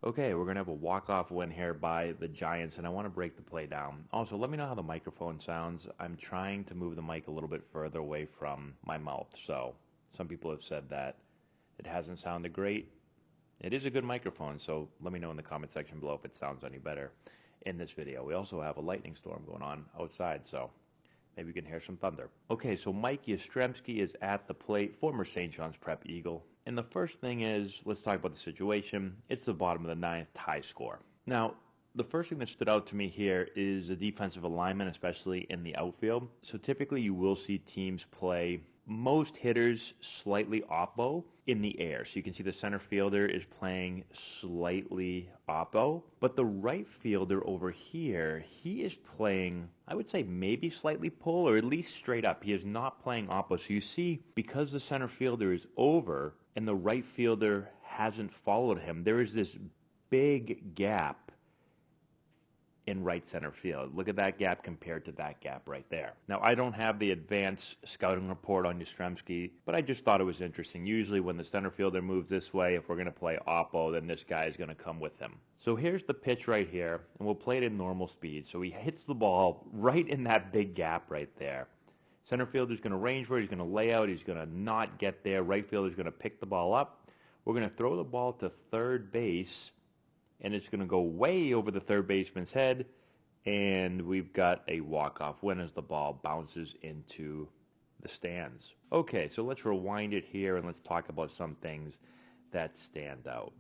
Okay, we're going to have a walk-off win here by the Giants, and I want to break the play down. Also, let me know how the microphone sounds. I'm trying to move the mic a little bit further away from my mouth, so some people have said that it hasn't sounded great. It is a good microphone, so let me know in the comment section below if it sounds any better in this video. We also have a lightning storm going on outside, so maybe you can hear some thunder. Okay, so Mike Yastrzemski is at the plate, former St. John's Prep Eagle. And the first thing is, let's talk about the situation. It's the bottom of the ninth, tie score. Now, the first thing that stood out to me here is the defensive alignment, especially in the outfield. So typically you will see teams play most hitters slightly oppo in the air. So you can see the center fielder is playing slightly oppo, but the right fielder over here, he is playing, I would say maybe slightly pull or at least straight up. He is not playing oppo. So you see, because the center fielder is over and the right fielder hasn't followed him, there is this big gap in right center field. Look at that gap compared to that gap right there. Now, I don't have the advanced scouting report on Yastrzemski, but I just thought it was interesting. Usually when the center fielder moves this way, if we're going to play oppo, then this guy is going to come with him. So here's the pitch right here, and we'll play it in normal speed. So he hits the ball right in that big gap right there. Center fielder's going to range for it. He's going to lay out. He's going to not get there. Right fielder's going to pick the ball up. We're going to throw the ball to third base, and it's going to go way over the third baseman's head, and we've got a walk-off win as the ball bounces into the stands. Okay, so let's rewind it here and let's talk about some things that stand out.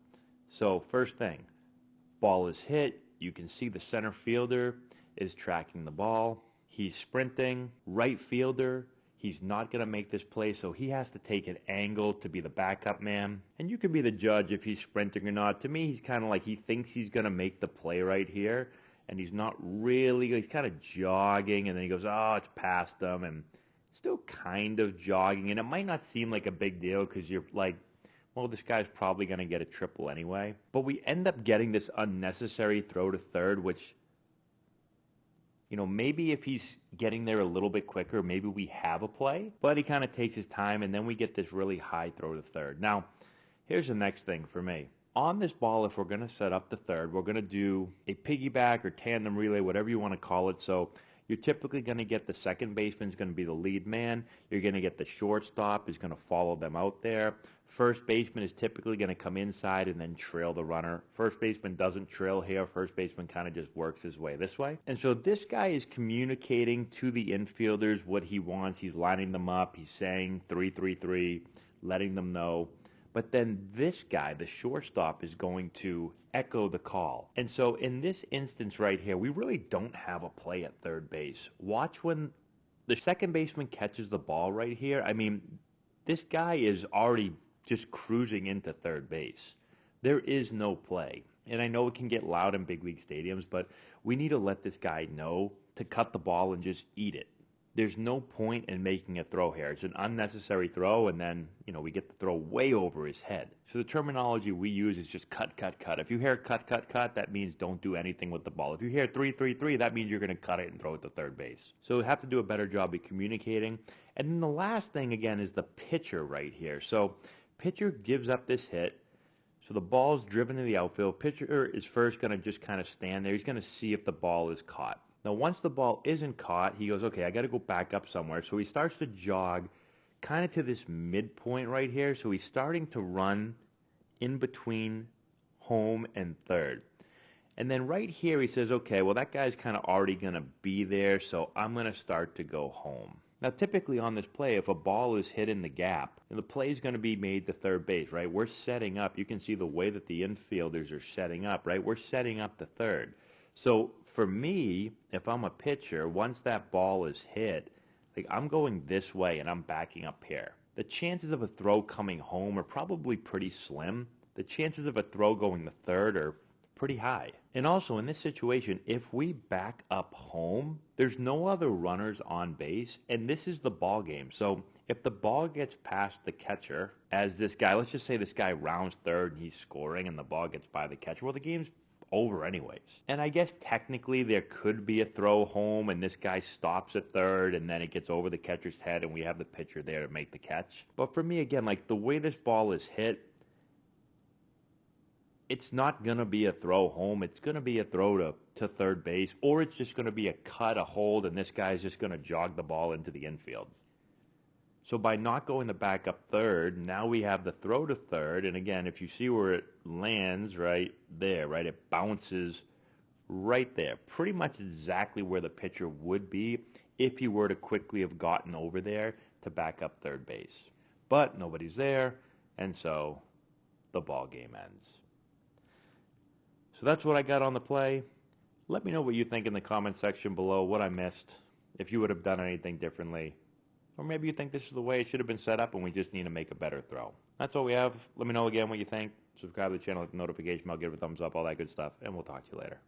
So first thing, ball is hit. You can see the center fielder is tracking the ball. He's sprinting. Right fielder, he's not going to make this play, so he has to take an angle to be the backup man. And you can be the judge if he's sprinting or not. To me, he's kind of like he thinks he's going to make the play right here, and he's not really. He's kind of jogging, and then he goes, oh, it's past him, and still kind of jogging. And it might not seem like a big deal because you're like, well, this guy's probably going to get a triple anyway. But we end up getting this unnecessary throw to third, which, you know, maybe if he's getting there a little bit quicker, maybe we have a play. But he kind of takes his time, and then we get this really high throw to third. Now, here's the next thing for me. On this ball, if we're going to set up the third, we're going to do a piggyback or tandem relay, whatever you want to call it. So you're typically going to get the second baseman is going to be the lead man. You're going to get the shortstop is going to follow them out there. First baseman is typically going to come inside and then trail the runner. First baseman doesn't trail here. First baseman kind of just works his way this way. And so this guy is communicating to the infielders what he wants. He's lining them up. He's saying 3-3-3, letting them know. But then this guy, the shortstop, is going to echo the call. And so in this instance right here, we really don't have a play at third base. Watch when the second baseman catches the ball right here. I mean, this guy is already just cruising into third base. There is no play. And I know it can get loud in big league stadiums, but we need to let this guy know to cut the ball and just eat it. There's no point in making a throw here. It's an unnecessary throw, and then, you know, we get the throw way over his head. So the terminology we use is just cut, cut, cut. If you hear cut, cut, cut, that means don't do anything with the ball. If you hear 3-3-3, that means you're going to cut it and throw it to third base. So we have to do a better job of communicating. And then the last thing, again, is the pitcher right here. So pitcher gives up this hit. So the ball's driven to the outfield. Pitcher is first going to just kind of stand there. He's going to see if the ball is caught. Now, once the ball isn't caught, he goes, okay, I got to go back up somewhere. So he starts to jog kind of to this midpoint right here. So he's starting to run in between home and third. And then right here he says, okay, well, that guy's kind of already going to be there, so I'm going to start to go home. Now, typically on this play, if a ball is hit in the gap, the play is going to be made to third base, right? We're setting up. You can see the way that the infielders are setting up, right? We're setting up the third. So for me, if I'm a pitcher, once that ball is hit, like I'm going this way and I'm backing up here. The chances of a throw coming home are probably pretty slim. The chances of a throw going to third are pretty high. And also in this situation, if we back up home, there's no other runners on base, and this is the ball game. So if the ball gets past the catcher, as this guy, let's just say this guy rounds third and he's scoring and the ball gets by the catcher, well, the game's over anyways. And I guess technically there could be a throw home and this guy stops at third and then it gets over the catcher's head and we have the pitcher there to make the catch. But for me, again, like the way this ball is hit, it's not going to be a throw home. It's going to be a throw to third base, or it's just going to be a cut, a hold, and this guy's just going to jog the ball into the infield. So by not going the back up third, now we have the throw to third. And again, if you see where it lands right there, right, it bounces right there, pretty much exactly where the pitcher would be if he were to quickly have gotten over there to back up third base. But nobody's there, and so the ball game ends. So that's what I got on the play. Let me know what you think in the comment section below, what I missed, if you would have done anything differently. Or maybe you think this is the way it should have been set up and we just need to make a better throw. That's all we have. Let me know again what you think. Subscribe to the channel, hit the notification bell, give it a thumbs up, all that good stuff, and we'll talk to you later.